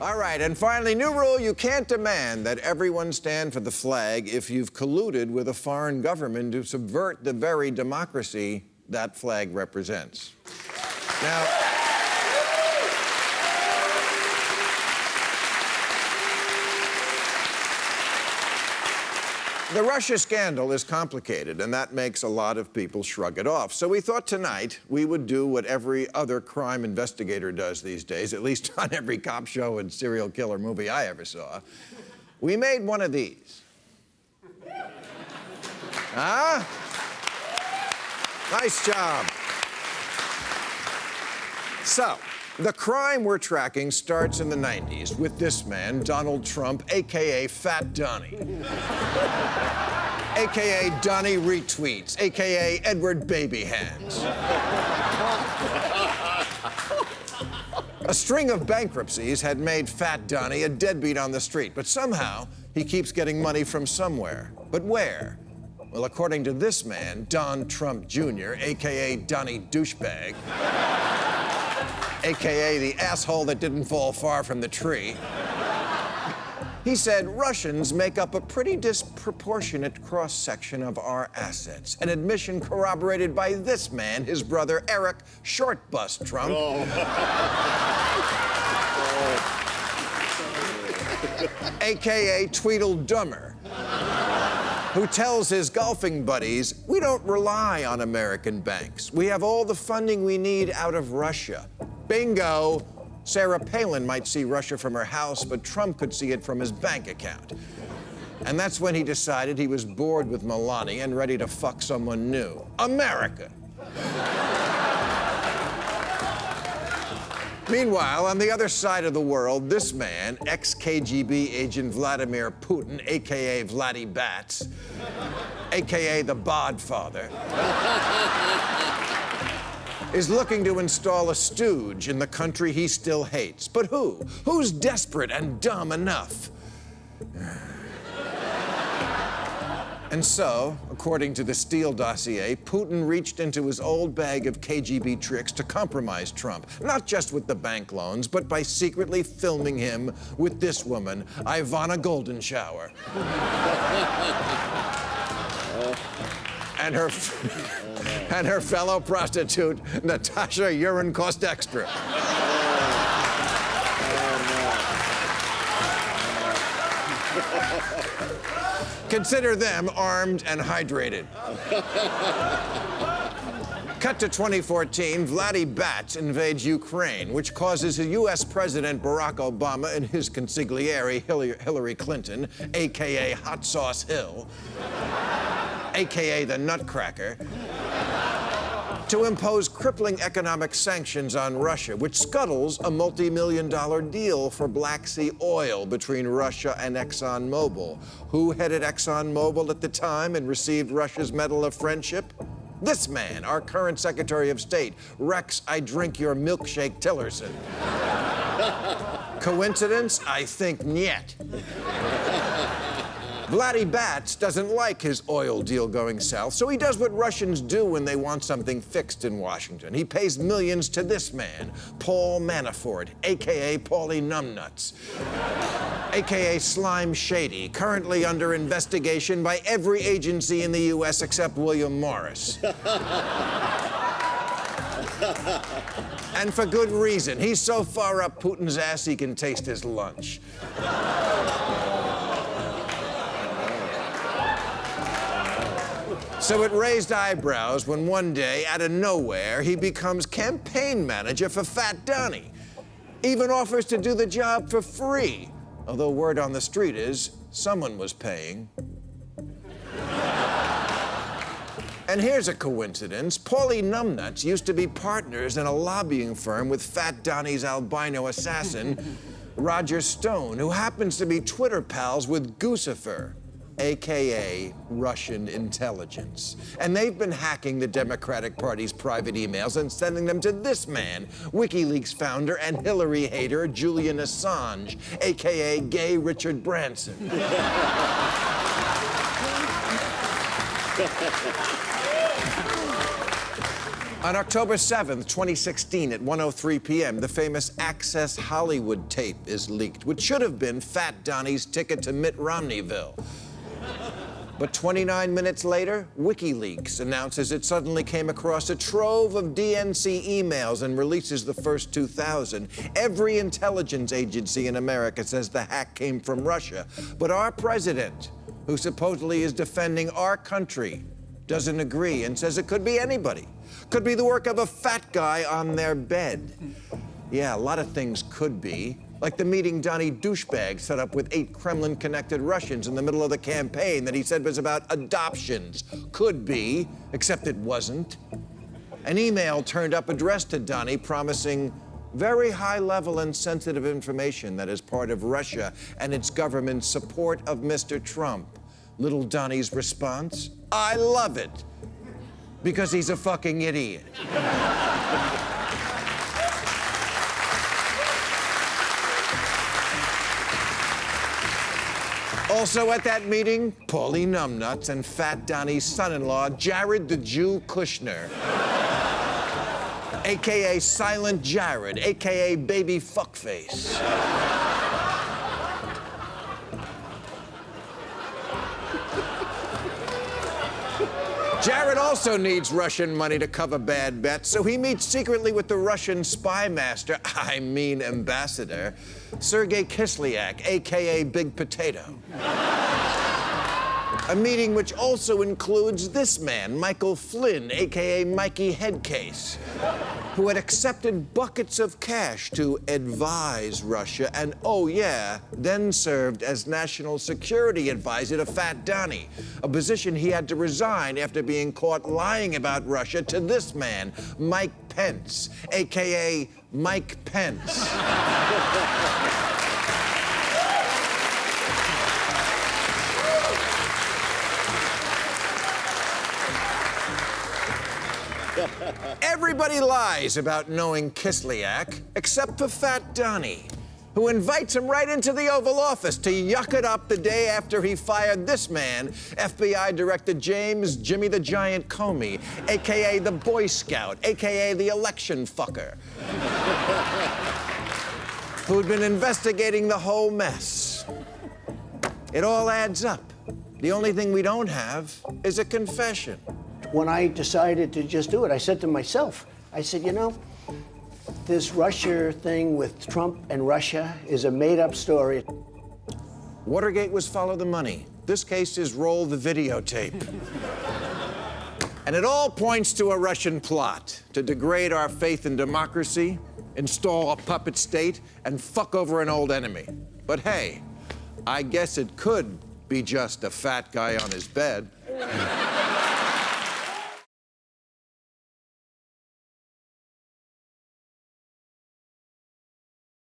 All right, and finally, new rule, you can't demand that everyone stand for the flag if you've colluded with a foreign government to subvert the very democracy that flag represents. Now, the Russia scandal is complicated, and that makes a lot of people shrug it off. So we thought tonight we would do what every other crime investigator does these days, at least on every cop show and serial killer movie I ever saw. We made one of these. Huh? Nice job. So, the crime we're tracking starts in the 90s with this man, Donald Trump, a.k.a. Fat Donnie. a.k.a. Donnie Retweets, a.k.a. Edward Baby Hands. A string of bankruptcies had made Fat Donnie a deadbeat on the street, but somehow he keeps getting money from somewhere. But where? Well, according to this man, Don Trump Jr., a.k.a. Donnie Douchebag, a.k.a. the asshole that didn't fall far from the tree. He said Russians make up a pretty disproportionate cross-section of our assets, an admission corroborated by this man, his brother Eric Shortbus Trump. a.k.a. Tweedle Dumber, who tells his golfing buddies, we don't rely on American banks. We have all the funding we need out of Russia. Bingo! Sarah Palin might see Russia from her house, but Trump could see it from his bank account. And that's when he decided he was bored with Melania and ready to fuck someone new. America! Meanwhile, on the other side of the world, this man, ex-KGB agent Vladimir Putin, a.k.a. Vladdy Bats, a.k.a. the Bodfather, is looking to install a stooge in the country he still hates. But who? Who's desperate and dumb enough? And so, according to the Steele dossier, Putin reached into his old bag of KGB tricks to compromise Trump, not just with the bank loans, but by secretly filming him with this woman, Ivana Goldenshower. And her fellow prostitute, Natasha Urine Cost Extra. Consider them armed and hydrated. Cut to 2014, Vladdy Bats invades Ukraine, which causes U.S. President Barack Obama and his consigliere, Hillary Clinton, a.k.a. Hot Sauce Hill, a.k.a. the Nutcracker, to impose crippling economic sanctions on Russia, which scuttles a multi-million-dollar deal for Black Sea oil between Russia and ExxonMobil. Who headed ExxonMobil at the time and received Russia's Medal of Friendship? This man, our current Secretary of State, Rex I Drink Your Milkshake Tillerson. Coincidence? I think niet. Vladdy Bats doesn't like his oil deal going south, so he does what Russians do when they want something fixed in Washington. He pays millions to this man, Paul Manafort, a.k.a. Paulie Numbnuts, a.k.a. Slime Shady, currently under investigation by every agency in the U.S. except William Morris. And for good reason. He's so far up Putin's ass he can taste his lunch. So it raised eyebrows when one day, out of nowhere, he becomes campaign manager for Fat Donnie. Even offers to do the job for free, although word on the street is someone was paying. And here's a coincidence. Paulie Numbnuts used to be partners in a lobbying firm with Fat Donnie's albino assassin, Roger Stone, who happens to be Twitter pals with Guccifer, a.k.a. Russian intelligence. And they've been hacking the Democratic Party's private emails and sending them to this man, WikiLeaks founder and Hillary hater Julian Assange, a.k.a. gay Richard Branson. On October 7th, 2016, at 1:03 p.m., the famous Access Hollywood tape is leaked, which should have been Fat Donnie's ticket to Mitt Romneyville. But 29 minutes later, WikiLeaks announces it suddenly came across a trove of DNC emails and releases the first 2,000. Every intelligence agency in America says the hack came from Russia. But our president, who supposedly is defending our country, doesn't agree and says it could be anybody. Could be the work of a fat guy on their bed. Yeah, a lot of things could be. Like the meeting Donnie douchebag set up with 8 Kremlin-connected Russians in the middle of the campaign that he said was about adoptions. Could be, except it wasn't. An email turned up addressed to Donnie promising very high-level and sensitive information that is part of Russia and its government's support of Mr. Trump. Little Donnie's response? I love it. Because he's a fucking idiot. Also at that meeting, Paulie Numbnuts and Fat Donnie's son-in-law, Jared the Jew Kushner. AKA Silent Jared, AKA Baby Fuckface. Jared also needs Russian money to cover bad bets, so he meets secretly with the Russian spy master, I mean ambassador, Sergei Kislyak, a.k.a. Big Potato. A meeting which also includes this man, Michael Flynn, a.k.a. Mikey Headcase, who had accepted buckets of cash to advise Russia and, oh yeah, then served as national security advisor to Fat Donnie, a position he had to resign after being caught lying about Russia to this man, Mike Pence, a.k.a. Mike Pence. Everybody lies about knowing Kislyak, except for Fat Donnie, who invites him right into the Oval Office to yuck it up the day after he fired this man, FBI Director James Jimmy the Giant Comey, a.k.a. the Boy Scout, a.k.a. the election fucker, who'd been investigating the whole mess. It all adds up. The only thing we don't have is a confession. When I decided to just do it, I said to myself, I said, you know, this Russia thing with Trump and Russia is a made-up story. Watergate was follow the money. This case is roll the videotape. And it all points to a Russian plot to degrade our faith in democracy, install a puppet state, and fuck over an old enemy. But hey, I guess it could be just a fat guy on his bed.